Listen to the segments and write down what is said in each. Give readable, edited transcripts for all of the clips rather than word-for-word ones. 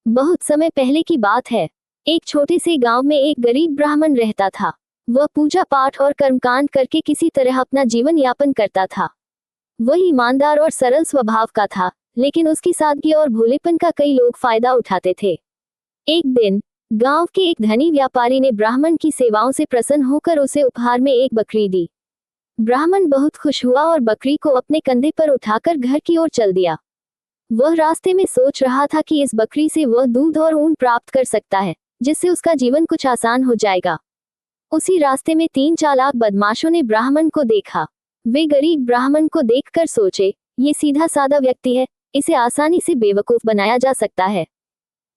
बहुत समय पहले की बात है। एक छोटे से गांव में एक गरीब ब्राह्मण रहता था। वह पूजा पाठ और कर्मकांड करके किसी तरह अपना जीवन यापन करता था। वह ईमानदार और सरल स्वभाव का था, लेकिन उसकी सादगी और भोलेपन का कई लोग फायदा उठाते थे। एक दिन गांव के एक धनी व्यापारी ने ब्राह्मण की सेवाओं से प्रसन्न होकर उसे उपहार में एक बकरी दी। ब्राह्मण बहुत खुश हुआ और बकरी को अपने कंधे पर उठाकर घर की ओर चल दिया। वह रास्ते में सोच रहा था कि इस बकरी से वह दूध और ऊन प्राप्त कर सकता है, जिससे उसका जीवन कुछ आसान हो जाएगा। उसी रास्ते में 3 चालाक बदमाशों ने ब्राह्मण को देखा। वे गरीब ब्राह्मण को देखकर सोचे, ये सीधा साधा व्यक्ति है, इसे आसानी से बेवकूफ बनाया जा सकता है।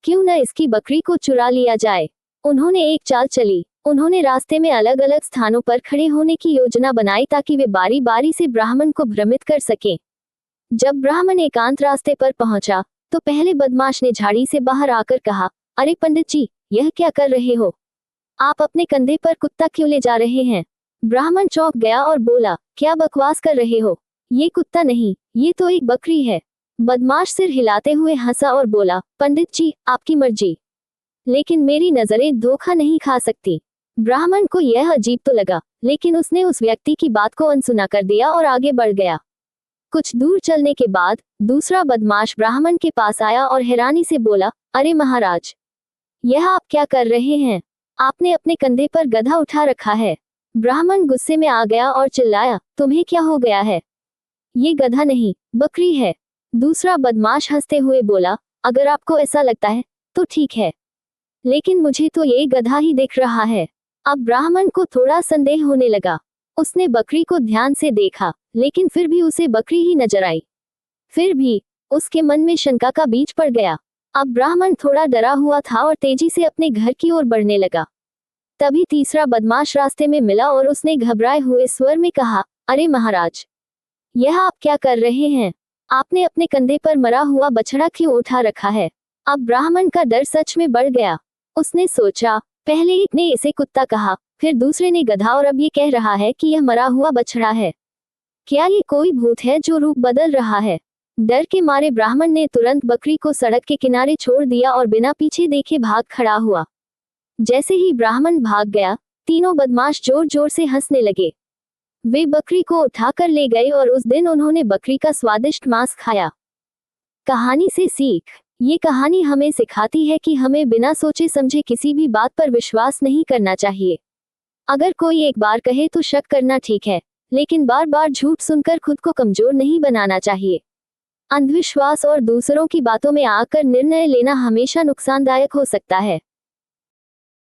क्यों न इसकी बकरी को चुरा लिया जाए। उन्होंने एक चाल चली। उन्होंने रास्ते में अलग अलग स्थानों पर खड़े होने की योजना बनाई ताकि वे बारी बारी से ब्राह्मण को भ्रमित कर सकें। जब ब्राह्मण एकांत रास्ते पर पहुंचा, तो पहले बदमाश ने झाड़ी से बाहर आकर कहा, अरे पंडित जी, यह क्या कर रहे हो? आप अपने कंधे पर कुत्ता क्यों ले जा रहे हैं? ब्राह्मण चौंक गया और बोला, क्या बकवास कर रहे हो? ये कुत्ता नहीं, ये तो एक बकरी है। बदमाश सिर हिलाते हुए हंसा और बोला, पंडित जी, आपकी मर्जी, लेकिन मेरी नजरें धोखा नहीं खा सकती। ब्राह्मण को यह अजीब तो लगा, लेकिन उसने उस व्यक्ति की बात को अनसुना कर दिया और आगे बढ़ गया। कुछ दूर चलने के बाद दूसरा बदमाश ब्राह्मण के पास आया और हैरानी से बोला, अरे महाराज, यह आप क्या कर रहे हैं? आपने अपने कंधे पर गधा उठा रखा है। ब्राह्मण गुस्से में आ गया और चिल्लाया, तुम्हें क्या हो गया है? ये गधा नहीं, बकरी है। दूसरा बदमाश हंसते हुए बोला, अगर आपको ऐसा लगता है तो ठीक है, लेकिन मुझे तो ये गधा ही दिख रहा है। अब ब्राह्मण को थोड़ा संदेह होने लगा। उसने बकरी को ध्यान से देखा, लेकिन फिर भी उसे बकरी ही नजर आई। फिर भी उसके मन में शंका का बीज पड़ गया। अब ब्राह्मण थोड़ा डरा हुआ था और तेजी से अपने घर की ओर बढ़ने लगा। तभी तीसरा बदमाश रास्ते में मिला और उसने घबराए हुए स्वर में कहा, अरे महाराज, यह आप क्या कर रहे हैं? आपने अपने कंधे पर मरा हुआ बछड़ा क्यों उठा रखा है? अब ब्राह्मण का डर सच में बढ़ गया। उसने सोचा, पहले एक ने इसे कुत्ता कहा, फिर दूसरे ने गधा और अब ये कह रहा है कि यह मरा हुआ बछड़ा है। क्या ये कोई भूत है जो रूप बदल रहा है? डर के मारे ब्राह्मण ने तुरंत बकरी को सड़क के किनारे छोड़ दिया और बिना पीछे देखे भाग खड़ा हुआ। जैसे ही ब्राह्मण भाग गया, तीनों बदमाश जोर जोर से हंसने लगे। वे बकरी को उठाकर ले गए और उस दिन उन्होंने बकरी का स्वादिष्ट मांस खाया। कहानी से सीख। ये कहानी हमें सिखाती है कि हमें बिना सोचे समझे किसी भी बात पर विश्वास नहीं करना चाहिए। अगर कोई एक बार कहे तो शक करना ठीक है, लेकिन बार बार झूठ सुनकर खुद को कमजोर नहीं बनाना चाहिए। अंधविश्वास और दूसरों की बातों में आकर निर्णय लेना हमेशा नुकसानदायक हो सकता है।